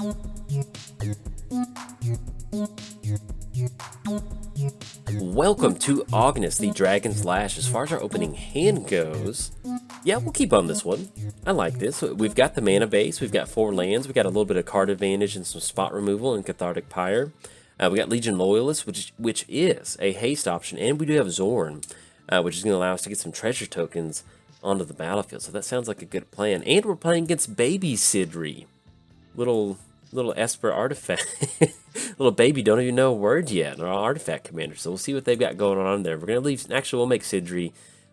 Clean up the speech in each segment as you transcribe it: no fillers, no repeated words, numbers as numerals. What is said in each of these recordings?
Welcome to Ognis, the Dragon's Lash. As far as our opening hand goes, yeah, we'll keep on this one. I like this. We've got the mana base, we've got 4 lands, we've got a little bit of card advantage and some spot removal and Cathartic Pyre. We got Legion Loyalist, which is a haste option, and we do have Zorn, which is going to allow us to get some treasure tokens onto the battlefield. So that sounds like a good plan. And we're playing against baby Sydri. Little Esper artifact. Little baby don't even know a word yet. Our artifact commander. So we'll see what they've got going on there. We're going to leave. Actually, we'll make Sydri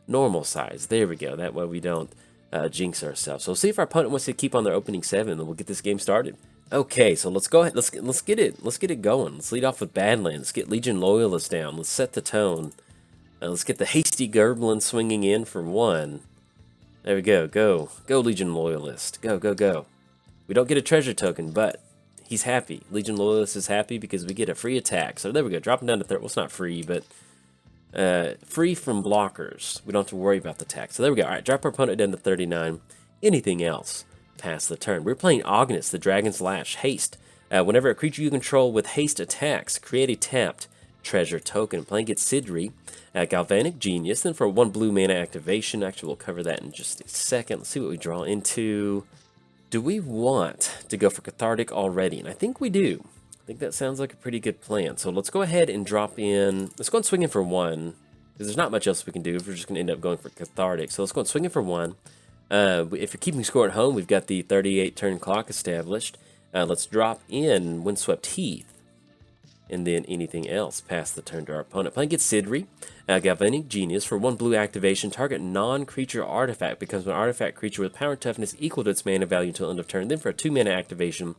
normal size. There we go. That way we don't jinx ourselves. So we'll see if our opponent wants to keep on their opening 7, and then we'll get this game started. Okay, so let's go ahead. Let's get it going. Let's lead off with Badlands. Let's get Legion Loyalist down. Let's set the tone. Let's get the hasty Gerblin swinging in for 1. There we go. Go Legion Loyalist. Go. We don't get a treasure token, but he's happy. Legion Loyalist is happy because we get a free attack. So there we go. Dropping down to 30. Well, it's not free, but free from blockers. We don't have to worry about the attack. So there we go. All right, drop our opponent down to 39. Anything else? Pass the turn. We're playing Ognis, the Dragon's Lash. Haste. Whenever a creature you control with haste attacks, create a tapped treasure token. Playing against Sydri, Galvanic Genius. Then for 1 blue mana activation. Actually, we'll cover that in just a second. Let's see what we draw into. Do we want to go for Cathartic already? And I think we do. I think that sounds like a pretty good plan. So let's go ahead and drop in. Let's go and swing in for 1. Because there's not much else we can do if we're just going to end up going for Cathartic. So let's go and swing in for 1. If you're keeping score at home, we've got the 38 turn clock established. Let's drop in Windswept Heath. And then anything else past the turn to our opponent. Playing against Sydri, Galvanic Genius. For 1 blue activation, target non-creature artifact becomes an artifact creature with power and toughness equal to its mana value until end of turn. Then for a 2 mana activation,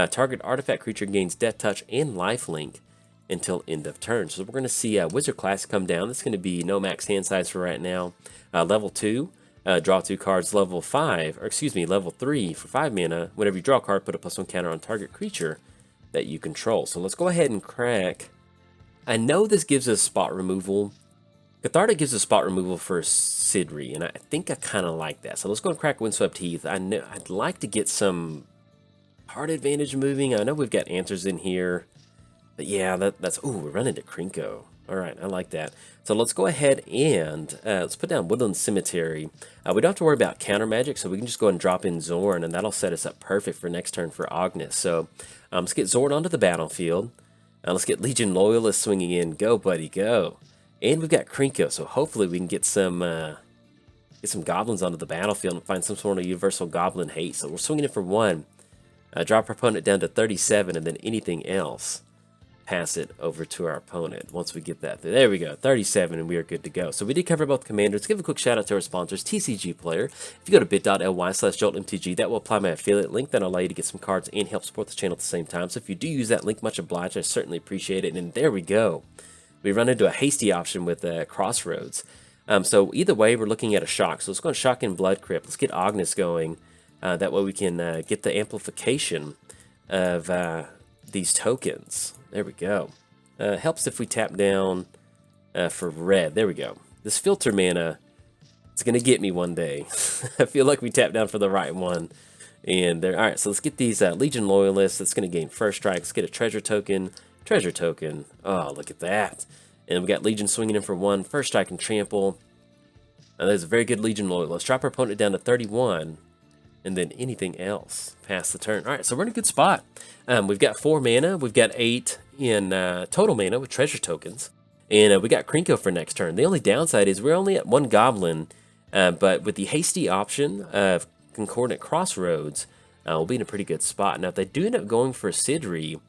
target artifact creature gains Death Touch and Lifelink until end of turn. So we're going to see Wizard class come down. That's going to be no max hand size for right now. Level 2. Draw 2 cards. Level 3 for 5 mana. Whenever you draw a card, put a +1 counter on target creature that you control. So let's go ahead and crack. I know this gives us spot removal. Cathartic gives us spot removal for Sydri, and I think I kind of like that. So let's go and crack Windswept Heath. I'd like to get some card advantage moving. I know we've got answers in here, but yeah, that's. Ooh, we're running to Krinko. All right, I like that. So let's go ahead and let's put down Woodland Cemetery. We don't have to worry about counter magic, so we can just go and drop in Zorn, and that'll set us up perfect for next turn for Ognis. So let's get Zorn onto the battlefield. Let's get Legion Loyalist swinging in. Go, buddy, go. And we've got Krinko, so hopefully we can get some goblins onto the battlefield and find some sort of universal goblin haste. So we're swinging it for 1. Drop our opponent down to 37, and then anything else. Pass it over to our opponent once we get that. There we go, 37, and we are good to go. So we did cover both commanders. Give a quick shout out to our sponsors, TCG Player. If you go to bit.ly/JoltMTG, that will apply my affiliate link. That'll allow you to get some cards and help support the channel at the same time. So if you do use that link, much obliged. I certainly appreciate it. And there we go. We run into a hasty option with Crossroads. So either way, we're looking at a shock. So let's go and shock in Blood Crypt. Let's get Ognis going. That way we can get the amplification of these tokens. There we go. Helps if we tap down for red. There we go. This filter mana, it's going to get me one day. I feel like we tapped down for the right one. And there. All right, so let's get these Legion Loyalists. That's going to gain first strike. Let's get a treasure token. Treasure token. Oh, look at that. And we got Legion swinging in for 1. First strike and trample. There's a very good Legion Loyalist. Let's drop our opponent down to 31. And then anything else past the turn. All right, so we're in a good spot. We've got 4 mana. We've got 8 in total mana with treasure tokens. And we got Krinko for next turn. The only downside is we're only at 1 goblin. But with the hasty option of Concordant Crossroads, we'll be in a pretty good spot. Now, if they do end up going for Sydri,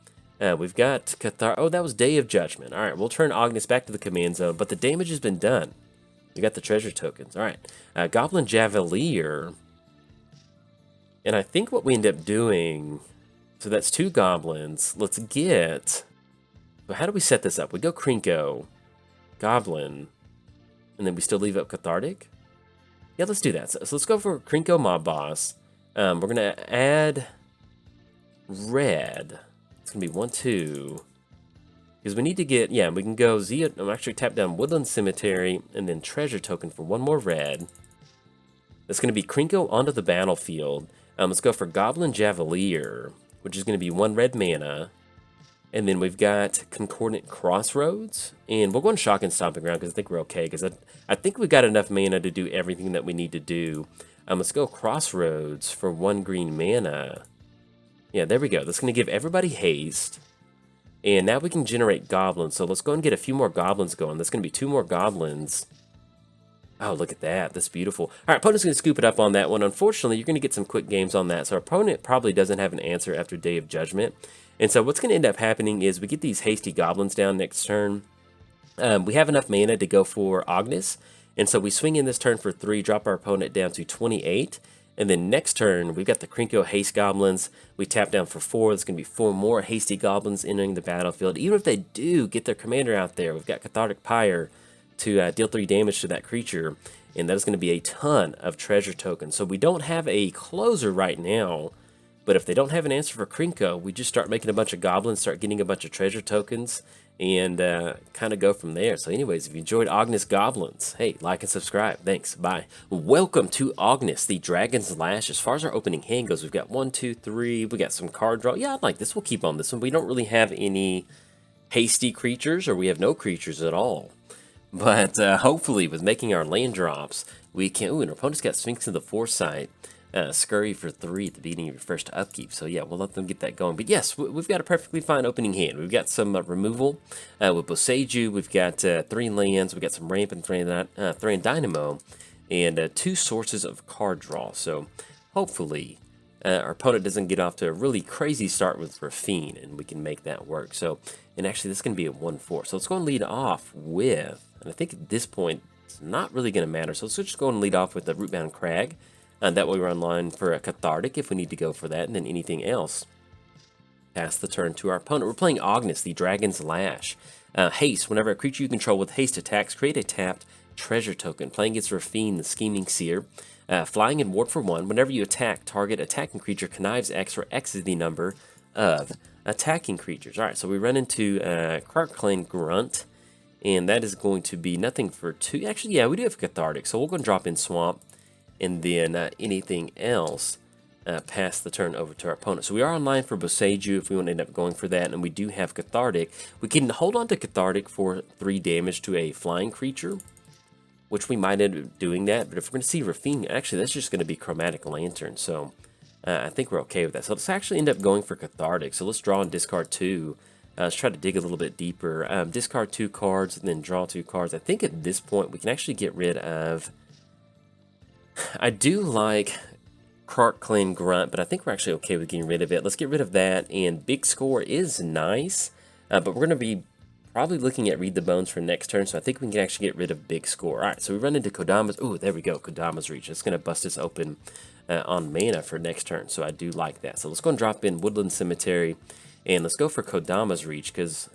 we've got Cathar. Oh, that was Day of Judgment. All right, we'll turn Ognis back to the command zone, but the damage has been done. We got the treasure tokens. All right, Goblin Javelier. And I think what we end up doing, so that's 2 goblins. Let's get, so how do we set this up? We go Krinko, Goblin, and then we still leave up Cathartic? Yeah, let's do that. So let's go for Krinko Mob Boss. We're going to add red. It's going to be 1, 2. Because we need to get, yeah, we can go I'm actually tap down Woodland Cemetery and then treasure token for 1 more red. That's going to be Krinko onto the battlefield. Let's go for Goblin Javelier. which is going to be 1 red mana. And then we've got Concordant Crossroads, and we'll go on Shock and Stomping Ground because I think we're okay, because I think we've got enough mana to do everything that we need to do. Let's go Crossroads for 1 green mana. Yeah, there we go. That's going to give everybody haste. And now we can generate goblins, so let's go and get a few more goblins going. That's going to be 2 more goblins. Oh, look at that. That's beautiful. All right, opponent's going to scoop it up on that one. Unfortunately, you're going to get some quick games on that, so our opponent probably doesn't have an answer after Day of Judgment. And so what's going to end up happening is we get these hasty goblins down next turn. We have enough mana to go for Ognis, and so we swing in this turn for 3, drop our opponent down to 28. And then next turn, we've got the Krinko Haste Goblins. We tap down for 4. There's going to be 4 more Hasty Goblins entering the battlefield. Even if they do get their commander out there, we've got Cathartic Pyre to deal 3 damage to that creature. And that is going to be a ton of treasure tokens. So we don't have a closer right now. But if they don't have an answer for Krinko, we just start making a bunch of goblins, start getting a bunch of treasure tokens, and kind of go from there. So anyways, if you enjoyed Ognis Goblins, hey, like and subscribe. Thanks. Bye. Welcome to Ognis, the Dragon's Lash. As far as our opening hand goes, we've got 1, 2, 3. We got some card draw. Yeah, I like this. We'll keep on this one. We don't really have any hasty creatures, or we have no creatures at all. But hopefully, with making our land drops, we can... Ooh, and our opponent's got Sphinx of the Foresight. Scurry for 3 at the beginning of your first upkeep. So yeah, we'll let them get that going. But yes, we've got a perfectly fine opening hand. We've got some removal with Boseiju. We've got 3 lands. We've got some ramp and Thran Dynamo, and 2 sources of card draw. So hopefully our opponent doesn't get off to a really crazy start with Raffine, and we can make that work. So, and actually this is going to be a 1/4. So let's go and lead off with, and I think at this point it's not really going to matter. So let's just go and lead off with the Rootbound Crag. That way we're online for a Cathartic if we need to go for that, and then anything else. Pass the turn to our opponent. We're playing Ognis, the Dragon's Lash. Haste. Whenever a creature you control with haste attacks, create a tapped treasure token. Playing against Raffine, the Scheming Seer. Flying and ward for 1. Whenever you attack, target attacking creature connives X, where X is the number of attacking creatures. Alright, so we run into Karkclan Grunt, and that is going to be nothing for 2. Actually, yeah, we do have Cathartic, so we'll go and drop in Swamp. And then anything else, pass the turn over to our opponent. So we are online for Boseiju if we want to end up going for that, and we do have Cathartic. We can hold on to Cathartic for 3 damage to a flying creature, which we might end up doing that. But if we're going to see Raffine, actually that's just going to be Chromatic Lantern. So I think we're okay with that. So let's actually end up going for Cathartic. So let's draw and discard 2. Let's try to dig a little bit deeper. Discard 2 cards and then draw 2 cards. I think at this point we can actually get rid of... I do like Karkclan Grunt, but I think we're actually okay with getting rid of it. Let's get rid of that, and Big Score is nice, but we're going to be probably looking at Read the Bones for next turn, so I think we can actually get rid of Big Score. Alright, so we run into Kodama's... Ooh, there we go, Kodama's Reach. It's going to bust us open on mana for next turn, so I do like that. So let's go and drop in Woodland Cemetery, and let's go for Kodama's Reach, because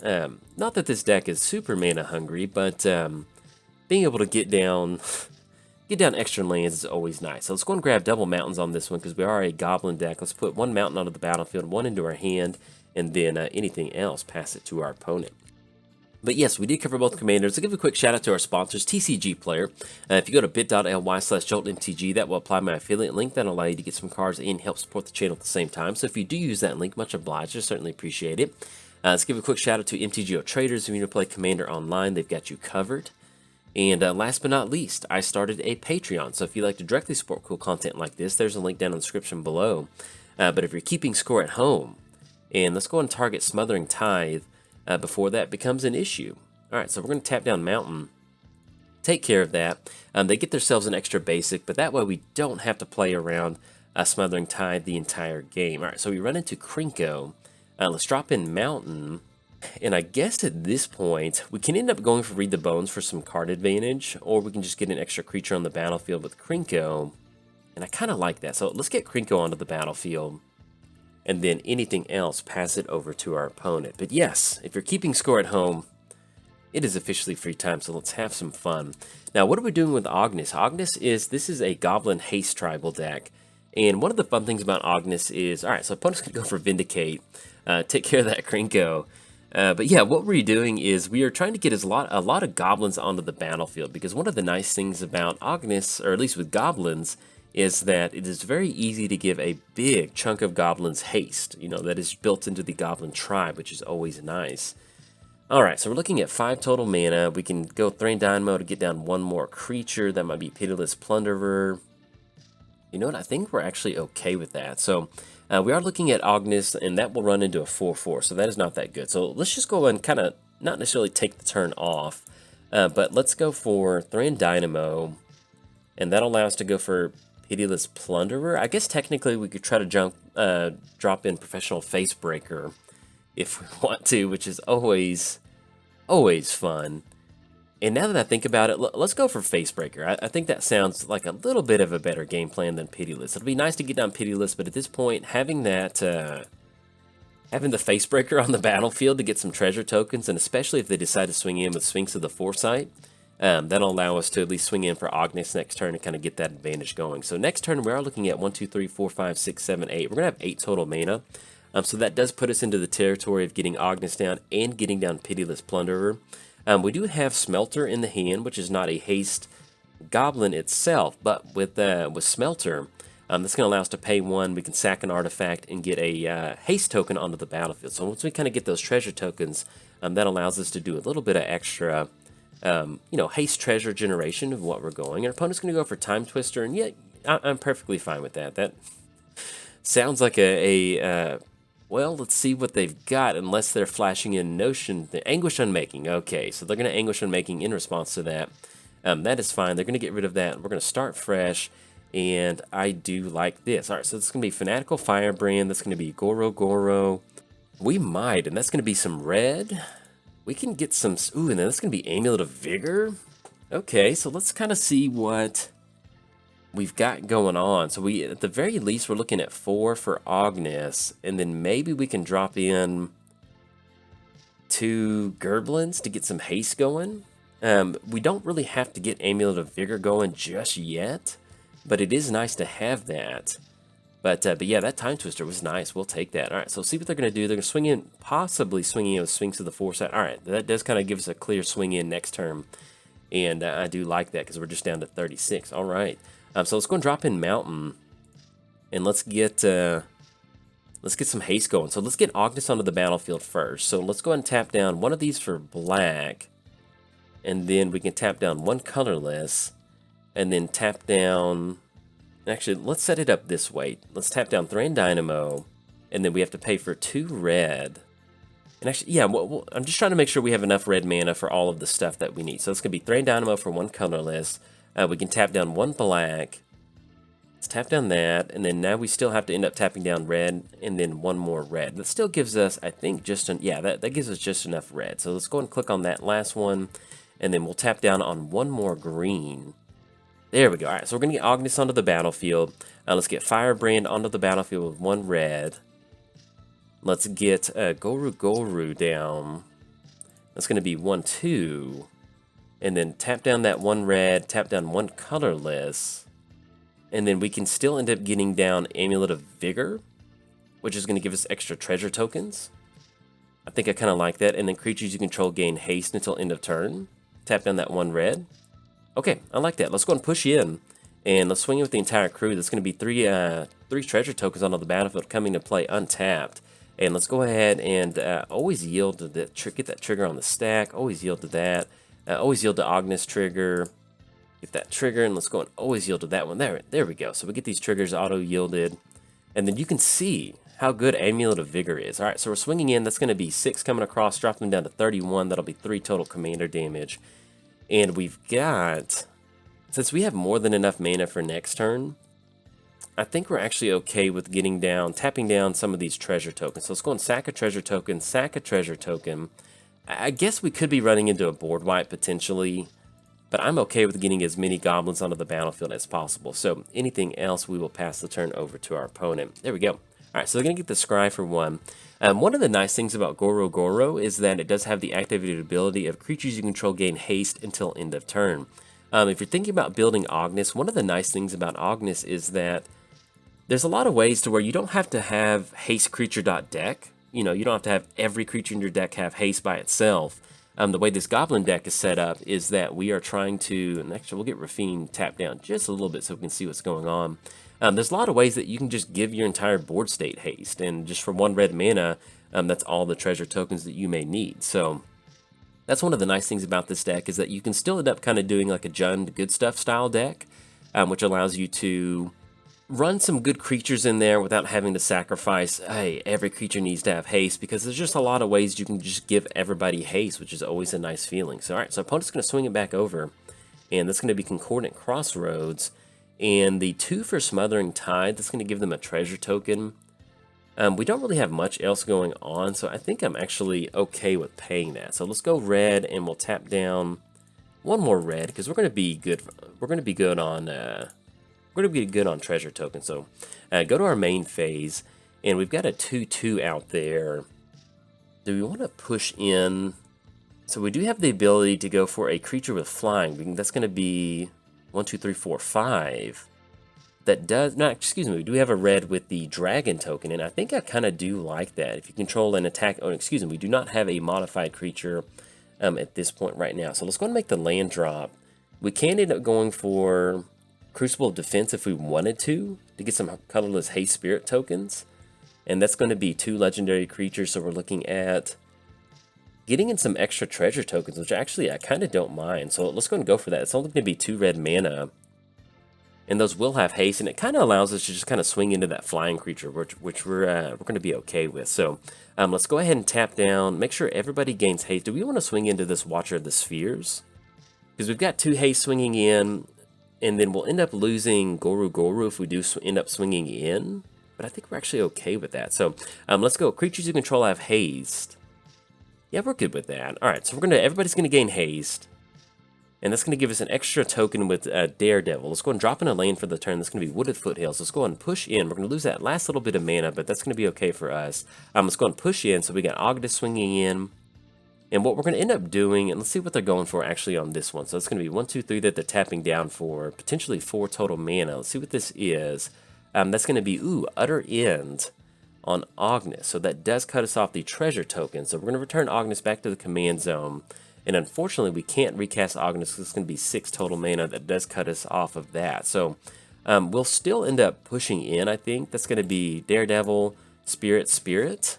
not that this deck is super mana hungry, but being able to get down extra lands is always nice. So let's go and grab double mountains on this one because we are a goblin deck. Let's put 1 mountain onto the battlefield, 1 into our hand, and then anything else, pass it to our opponent. But yes, we did cover both commanders. I'll give a quick shout out to our sponsors, TCG Player. If you go to bit.ly/JoltMTG, that will apply my affiliate link. That'll allow you to get some cards and help support the channel at the same time. So if you do use that link, much obliged. I certainly appreciate it. Let's give a quick shout out to MTGOTraders. If you need to play Commander online, they've got you covered. And last but not least, I started a Patreon. So if you'd like to directly support cool content like this, there's a link down in the description below. But if you're keeping score at home, and let's go and target Smothering Tithe before that becomes an issue. Alright, so we're going to tap down Mountain. Take care of that. They get themselves an extra basic, but that way we don't have to play around Smothering Tithe the entire game. Alright, so we run into Krinko. Let's drop in Mountain. And I guess at this point, we can end up going for Read the Bones for some card advantage, or we can just get an extra creature on the battlefield with Krinko. And I kind of like that. So let's get Krinko onto the battlefield, and then anything else, pass it over to our opponent. But yes, if you're keeping score at home, it is officially free time, so let's have some fun. Now, what are we doing with Ognis? Ognis this is a Goblin Haste tribal deck. And one of the fun things about Ognis is, alright, so opponent's going to go for Vindicate, take care of that Krinko. But yeah, what we're doing is we are trying to get a lot of goblins onto the battlefield, because one of the nice things about Ognis, or at least with goblins, is that it is very easy to give a big chunk of goblins haste. You know, that is built into the goblin tribe, which is always nice. Alright, so we're looking at 5 total mana. We can go Thrain Dynamo to get down one more creature. That might be Pitiless Plunderer. You know what? I think we're actually okay with that. So we are looking at Ognis, and that will run into a 4/4, so that is not that good. So let's just go and kind of not necessarily take the turn off, but let's go for Thrain Dynamo, and that'll allow us to go for Pitiless Plunderer. I guess technically we could try to drop in Professional Facebreaker if we want to, which is always fun. And now that I think about it, let's go for Facebreaker. I think that sounds like a little bit of a better game plan than Pitiless. It'll be nice to get down Pitiless, but at this point, having that, having the Facebreaker on the battlefield to get some treasure tokens, and especially if they decide to swing in with Sphinx of the Foresight, that'll allow us to at least swing in for Ognis next turn and kind of get that advantage going. So next turn, we are looking at 1, 2, 3, 4, 5, 6, 7, 8. We're going to have 8 total mana. So that does put us into the territory of getting Ognis down and getting down Pitiless Plunderer. We do have Smelter in the hand, which is not a haste goblin itself, but with Smelter, that's going to allow us to pay 1. We can sack an artifact and get a haste token onto the battlefield. So once we kind of get those treasure tokens, that allows us to do a little bit of extra, haste treasure generation of what we're going. Our opponent's going to go for Time Twister, and yeah, I'm perfectly fine with that. That sounds like well, let's see what they've got, unless they're flashing in Notion. Anguish Unmaking. Okay, so they're going to Anguish Unmaking in response to that. That is fine. They're going to get rid of that. We're going to start fresh, and I do like this. All right, so it's going to be Fanatical Firebrand. That's going to be Goro Goro. We might, and that's going to be some red. We can get some... Ooh, and then that's going to be Amulet of Vigor. Okay, so let's kind of see what we've got going on. So we, at the very least, we're looking at 4 for Ognis, and then maybe we can drop in 2 Gerblins to get some haste going. We don't really have to get Amulet of Vigor going just yet, but it is nice to have that. But yeah, that Time Twister was nice. We'll take that. All right, so see what they're going to do. They're going to swing in, possibly swinging in with Sphinx of the Foresight. All right, that does kind of give us a clear swing in next turn, and I do like that because we're just down to 36. All right. So let's go and drop in Mountain, and let's get some haste going. So let's get Ognis onto the battlefield first. So let's go ahead and tap down one of these for black, and then we can tap down 1 colorless, and then tap down... Actually, let's set it up this way. Let's tap down Thrain Dynamo, and then we have to pay for 2 red. And actually, yeah, I'm just trying to make sure we have enough red mana for all of the stuff that we need. So it's going to be Thrain Dynamo for 1 colorless. We can tap down 1 black. Let's tap down that, and then now we still have to end up tapping down red, and then 1 more red. That still gives us, I think, that gives us just enough red. So let's go and click on that last one, and then we'll tap down on 1 more green. There we go. All right, so we're going to get Ognis onto the battlefield. Let's get Firebrand onto the battlefield with 1 red. Let's get Goru Goru down. That's going to be 1, 2. And then tap down that 1 red, tap down 1 colorless, and then we can still end up getting down Amulet of Vigor, which is going to give us extra treasure tokens. I think I kind of like that. And then creatures you control gain haste until end of turn. Tap down that 1 red. Okay, I like that. Let's go and push in, and let's swing in with the entire crew. That's going to be 3 treasure tokens onto the battlefield coming to play untapped. And let's go ahead and always yield to the get that trigger on the stack. Always yield to that. Always yield to Ognis trigger. Get that trigger, and let's go and always yield to that one. There we go. So we get these triggers auto-yielded. And then you can see how good Amulet of Vigor is. All right, so we're swinging in. That's going to be 6 coming across, dropping them down to 31. That'll be 3 total commander damage. And we've got, since we have more than enough mana for next turn, I think we're actually okay with tapping down some of these treasure tokens. So let's go and sack a treasure token, sack a treasure token. I guess we could be running into a board wipe potentially, but I'm okay with getting as many goblins onto the battlefield as possible. So anything else, we will pass the turn over to our opponent. There we go. All right, so they're going to get the Scry for 1. One of the nice things about Goro Goro is that it does have the activated ability of creatures you control gain haste until end of turn. If you're thinking about building Ognis, one of the nice things about Ognis is that there's a lot of ways to where you don't have to have haste creature.deck. You know, you don't have to have every creature in your deck have haste by itself. the way this Goblin deck is set up is that we are trying to, and actually we'll get Raffine tapped down just a little bit so we can see what's going on. There's a lot of ways that you can just give your entire board state haste, and just for 1 red mana, that's all the treasure tokens that you may need. So that's one of the nice things about this deck, is that you can still end up kind of doing like a Jund Good Stuff style deck, which allows you to run some good creatures in there without having to sacrifice, hey, every creature needs to have haste, because there's just a lot of ways you can just give everybody haste, which is always a nice feeling. So, alright, so opponent's going to swing it back over, and that's going to be Concordant Crossroads, and the 2 for Smothering Tide, that's going to give them a treasure token. We don't really have much else going on, so I think I'm actually okay with paying that. So let's go red, and we'll tap down 1 more red, because we're going to be good. We're going to be good on treasure tokens. So go to our main phase, and we've got a 2/2 out there. Do we want to push in? So we do have the ability to go for a creature with flying. That's going to be 1, 2, 3, 4, 5. That does not, excuse me, we do have a red with the dragon token, and I think I kind of do like that. If you control an attack, oh, excuse me, we do not have a modified creature at this point right now. So let's go and make the land drop. We can end up going for Crucible of Defense if we wanted to get some colorless Haste Spirit tokens, and that's going to be 2 legendary creatures. So we're looking at getting in some extra treasure tokens, which actually I kind of don't mind. So let's go and go for that. It's only going to be 2 red mana, and those will have haste, and it kind of allows us to just kind of swing into that flying creature, which we're going to be okay with. So let's go ahead and tap down, make sure everybody gains haste. Do we want to swing into this Watcher of the Spheres? Because we've got 2 haste swinging in, and then we'll end up losing Goru if we do end up swinging in. But I think we're actually okay with that. So let's go. Creatures you control have haste. Yeah, we're good with that. All right, so everybody's going to gain haste. And that's going to give us an extra token with Daredevil. Let's go and drop in a lane for the turn. That's going to be Wooded Foothills. Let's go and push in. We're going to lose that last little bit of mana, but that's going to be okay for us. Let's go and push in. So we got Ognis swinging in. And what we're going to end up doing, and let's see what they're going for actually on this one. So it's going to be 1, 2, 3 that they're tapping down for, potentially 4 total mana. Let's see what this is. That's going to be, Utter End on Ognis. So that does cut us off the treasure token. So we're going to return Ognis back to the command zone. And unfortunately, we can't recast Ognis because it's going to be 6 total mana. That does cut us off of that. So we'll still end up pushing in, I think. That's going to be Daredevil, Spirit.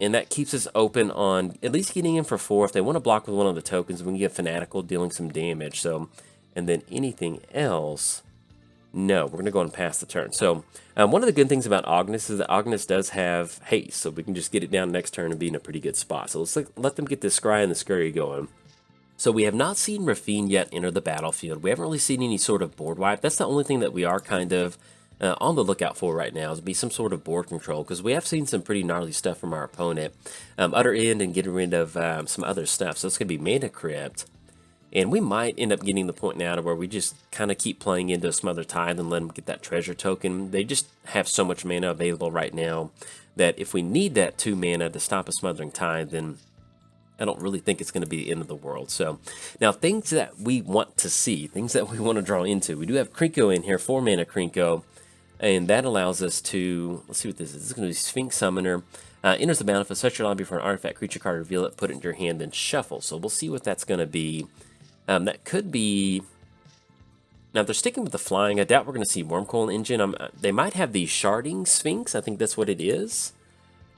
And that keeps us open on at least getting in for 4. If they want to block with one of the tokens, we can get Fanatical, dealing some damage. So, and then anything else, no, we're going to go and pass the turn. So one of the good things about Ognis is that Ognis does have haste, so we can just get it down next turn and be in a pretty good spot. So let's let them get this Scry and the Scurry going. So we have not seen Raffine yet enter the battlefield. We haven't really seen any sort of board wipe. That's the only thing that we are kind of on the lookout for right now, is be some sort of board control, because we have seen some pretty gnarly stuff from our opponent. Utter End and getting rid of some other stuff. So it's going to be Mana Crypt. And we might end up getting the point now to where we just kind of keep playing into a Smother Tide and let them get that treasure token. They just have so much mana available right now that if we need that 2 mana to stop a Smothering Tide, then I don't really think it's going to be the end of the world. So now things that we want to see, things that we want to draw into. We do have Krenko in here, 4 mana Krenko, and that allows us to, let's see what this is. This is going to be Sphinx Summoner. Enters the battlefield, search your lobby for an artifact creature card, reveal it, put it in your hand, then shuffle. So we'll see what that's going to be. That could be... Now, if they're sticking with the flying, I doubt we're going to see Wormcoil Engine. They might have the Sharding Sphinx. I think that's what it is.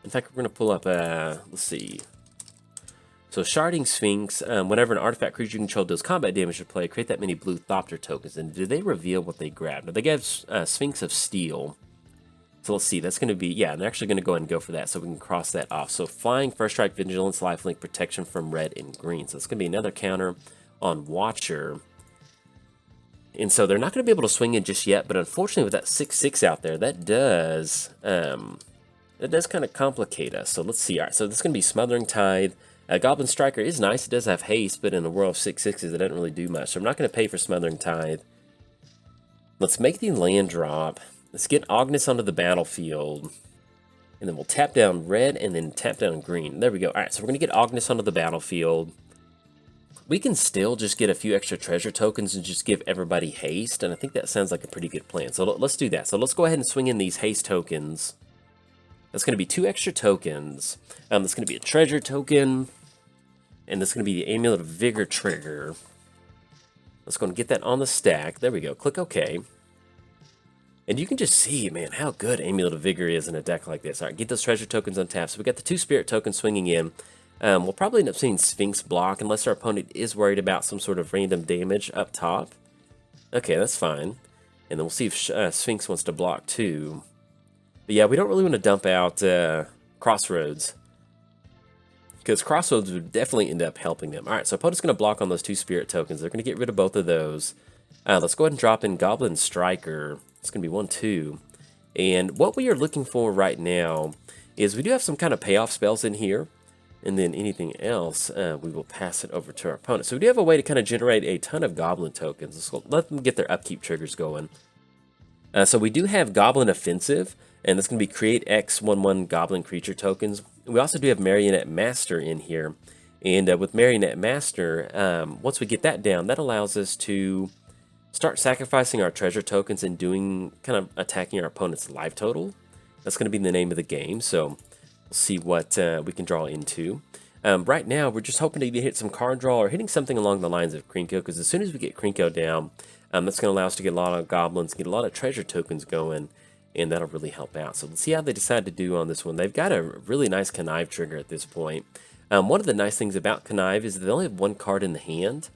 In fact, we're going to pull up, let's see. So, Sharding Sphinx, whenever an artifact creature you control does combat damage to play, create that many blue Thopter tokens. And do they reveal what they grab? Now, they gave Sphinx of Steel. So, let's see. That's going to be, yeah, they're actually going to go ahead and go for that. So, we can cross that off. So, Flying, First Strike, Vigilance, Lifelink, Protection from red and green. So, it's going to be another counter on Watcher. And so they're not going to be able to swing in just yet, but unfortunately with that 6/6 out there, that does kind of complicate us. So let's see. All right, so this is going to be Smothering Tide. Goblin Striker is nice. It does have haste, but in the world of 6/6s, it doesn't really do much. So I'm not going to pay for Smothering Tide. Let's make the land drop. Let's get Ognis onto the battlefield. And then we'll tap down red and then tap down green. There we go. All right, so we're going to get Ognis onto the battlefield. We can still just get a few extra treasure tokens and just give everybody haste, and I think that sounds like a pretty good plan. So let's do that. So let's go ahead and swing in these haste tokens. That's going to be 2 extra tokens. That's going to be a treasure token. And this is going to be the Amulet of Vigor trigger. Let's go and get that on the stack. There we go. Click OK. And you can just see, man, how good Amulet of Vigor is in a deck like this. All right, get those treasure tokens untapped. So we got the 2 spirit tokens swinging in. We'll probably end up seeing Sphinx block unless our opponent is worried about some sort of random damage up top. Okay, that's fine. And then we'll see if Sphinx wants to block too. But yeah, we don't really want to dump out Crossroads, because Crossroads would definitely end up helping them. All right, so opponent's going to block on those 2 spirit tokens. They're going to get rid of both of those. Let's go ahead and drop in Goblin Striker. It's going to be 1/2. And what we are looking for right now is we do have some kind of payoff spells in here. And then anything else, we will pass it over to our opponent. So we do have a way to kind of generate a ton of Goblin tokens. Let's let them get their upkeep triggers going. So we do have Goblin Offensive, and that's going to be create X11 Goblin creature tokens. We also do have Marionette Master in here. And with Marionette Master, once we get that down, that allows us to start sacrificing our treasure tokens and doing kind of attacking our opponent's life total. That's going to be the name of the game. So we'll see what we can draw into. Right now, we're just hoping to hit some card draw or hitting something along the lines of Krinko, because as soon as we get Krinko down, that's going to allow us to get a lot of goblins, get a lot of treasure tokens going, and that'll really help out. So let's see how they decide to do on this one. They've got a really nice Connive trigger at this point. One of the nice things about Connive is that they only have 1 card in the hand,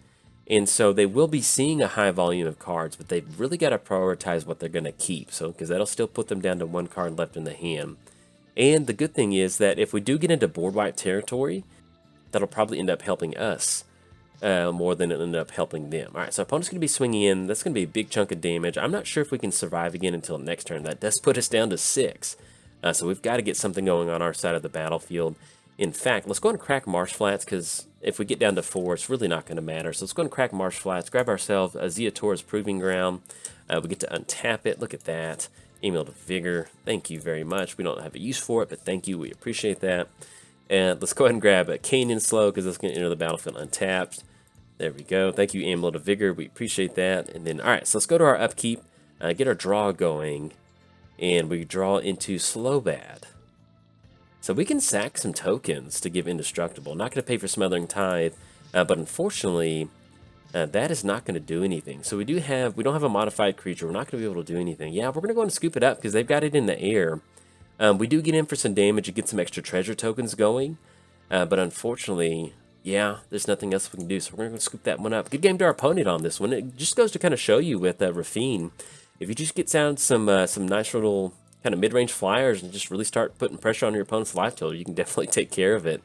and so they will be seeing a high volume of cards, but they've really got to prioritize what they're going to keep, so because that'll still put them down to 1 card left in the hand. And the good thing is that if we do get into board wipe territory, that'll probably end up helping us more than it ended up helping them. All right, so opponent's going to be swinging in. That's going to be a big chunk of damage. I'm not sure if we can survive again until next turn. That does put us down to 6. So we've got to get something going on our side of the battlefield. In fact, let's go ahead and crack Marsh Flats, because if we get down to 4, it's really not going to matter. So let's go ahead and crack Marsh Flats, grab ourselves a Zeator's Proving Ground. We get to untap it. Look at that. Amulet of Vigor. Thank you very much. We don't have a use for it, but thank you. We appreciate that. And let's go ahead and grab a Canyon Slow, because that's going to enter the battlefield untapped. There we go. Thank you, Amulet of Vigor. We appreciate that. And then, all right, so let's go to our upkeep, get our draw going, and we draw into Slow Bad. So we can sack some tokens to give Indestructible. Not going to pay for Smothering Tithe, but unfortunately, that is not going to do anything. So we don't have a modified creature. We're not going to be able to do anything. Yeah, we're going to go and scoop it up because they've got it in the air. We do get in for some damage and get some extra treasure tokens going, but unfortunately, yeah, there's nothing else we can do. So we're going to scoop that one up. Good game to our opponent on this one. It just goes to kind of show you with Raffine, if you just get down some nice little kind of mid-range flyers and just really start putting pressure on your opponent's life total, you can definitely take care of it.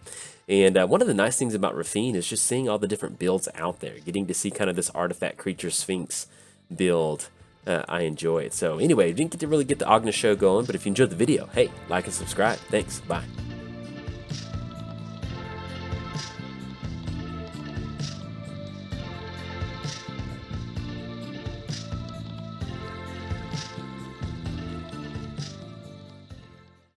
And one of the nice things about Raffine is just seeing all the different builds out there, getting to see kind of this artifact creature Sphinx build. I enjoy it. So anyway, didn't get to really get the Ognis show going, but if you enjoyed the video, hey, like and subscribe. Thanks. Bye.